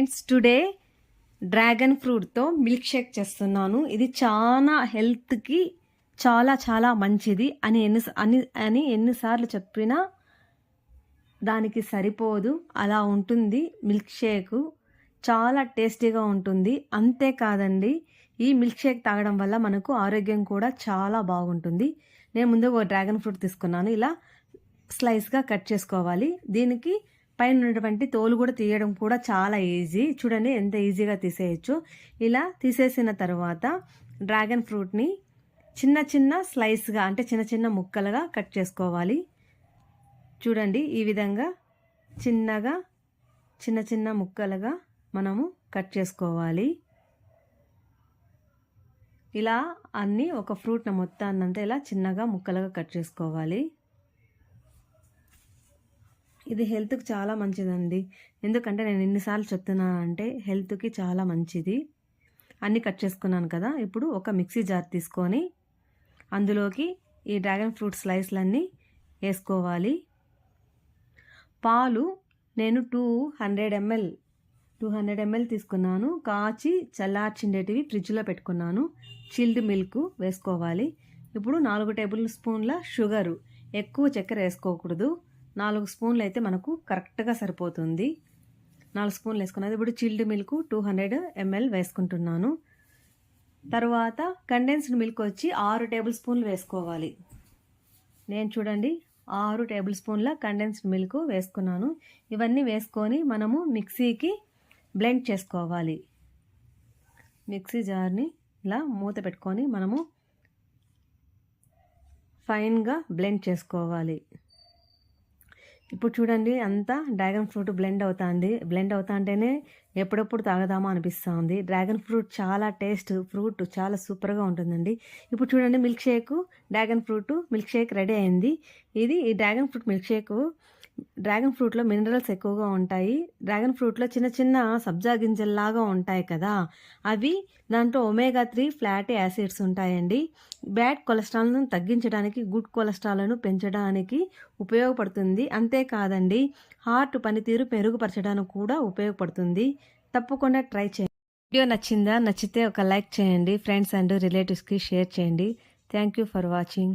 Friends, today dragon ఫ్రూట్తో milk shake చేస్తున్నాను. ఇది చాలా హెల్త్కి చాలా చాలా మంచిది అని ఎన్నిసార్లు చెప్పినా దానికి సరిపోదు. అలా ఉంటుంది మిల్క్ షేక్. చాలా టేస్టీగా ఉంటుంది. అంతేకాదండి, ఈ మిల్క్ షేక్ తాగడం వల్ల మనకు ఆరోగ్యం కూడా చాలా బాగుంటుంది. నేను ముందు ఒక డ్రాగన్ ఫ్రూట్ తీసుకున్నాను. ఇలా స్లైస్గా కట్ చేసుకోవాలి. దీనికి పైన ఉన్నటువంటి తోలు కూడా తీయడం కూడా చాలా ఈజీ. చూడండి ఎంత ఈజీగా తీసేయచ్చు. ఇలా తీసేసిన తర్వాత డ్రాగన్ ఫ్రూట్ని చిన్న చిన్న స్లైస్గా, అంటే చిన్న చిన్న ముక్కలుగా కట్ చేసుకోవాలి. చూడండి ఈ విధంగా చిన్నగా చిన్న చిన్న ముక్కలుగా మనము కట్ చేసుకోవాలి. ఇలా అన్నీ ఒక ఫ్రూట్ని మొత్తాన్నంతా ఇలా చిన్నగా ముక్కలుగా కట్ చేసుకోవాలి. ఇది హెల్త్కి చాలా మంచిదండి. ఎందుకంటే నేను ఎన్నిసార్లు చెప్తున్నానంటే హెల్త్కి చాలా మంచిది. అన్నీ కట్ చేసుకున్నాను కదా. ఇప్పుడు ఒక మిక్సీ జార్ తీసుకొని అందులోకి ఈ డ్రాగన్ ఫ్రూట్ స్లైస్లన్నీ వేసుకోవాలి. పాలు నేను 200 ml తీసుకున్నాను. కాచి చల్లార్చిండేటివి ఫ్రిడ్జ్లో పెట్టుకున్నాను. చిల్డ్ మిల్క్ వేసుకోవాలి. ఇప్పుడు 4 టేబుల్ స్పూన్ల షుగరు, ఎక్కువ చక్కెర వేసుకోకూడదు. 4 స్పూన్లు అయితే మనకు కరెక్ట్గా సరిపోతుంది. 4 స్పూన్లు వేసుకున్నది. ఇప్పుడు చిల్డ్ మిల్క్ 200 ml వేసుకుంటున్నాను. తర్వాత కండెన్స్డ్ మిల్క్ వచ్చి 6 టేబుల్ స్పూన్లు వేసుకోవాలి. నేను చూడండి 6 టేబుల్ స్పూన్ల కండెన్స్డ్ మిల్క్ వేసుకున్నాను. ఇవన్నీ వేసుకొని మనము మిక్సీకి బ్లెండ్ చేసుకోవాలి. మిక్సీ జార్ని ఇలా మూత పెట్టుకొని మనము ఫైన్గా బ్లెండ్ చేసుకోవాలి. ఇప్పుడు చూడండి అంతా డ్రాగన్ ఫ్రూట్ బ్లెండ్ అవుతా ఉంటేనే ఎప్పుడెప్పుడు తాగదామా అనిపిస్తుంది. డ్రాగన్ ఫ్రూట్ చాలా టేస్ట్, ఫ్రూట్ చాలా సూపర్గా ఉంటుందండి. ఇప్పుడు చూడండి dragon fruit milk shake ready అయింది. ఈ dragon fruit milk shake, dragon ఫ్రూట్లో మినరల్స్ ఎక్కువగా ఉంటాయి. డ్రాగన్ ఫ్రూట్లో చిన్న చిన్న సబ్జా గింజల్లాగా ఉంటాయి కదా, అవి దాంట్లో omega-3 ఫ్లాటీ యాసిడ్స్ ఉంటాయండి. బ్యాడ్ కొలెస్ట్రాల్ను తగ్గించడానికి, గుడ్ కొలెస్ట్రాల్ను పెంచడానికి ఉపయోగపడుతుంది. అంతేకాదండి, హార్ట్ పనితీరు మెరుగుపరచడానికి కూడా ఉపయోగపడుతుంది. తప్పకుండా ట్రై చేయండి. వీడియో నచ్చితే ఒక లైక్ చేయండి. ఫ్రెండ్స్ అండ్ రిలేటివ్స్కి షేర్ చేయండి. Thank you for watching.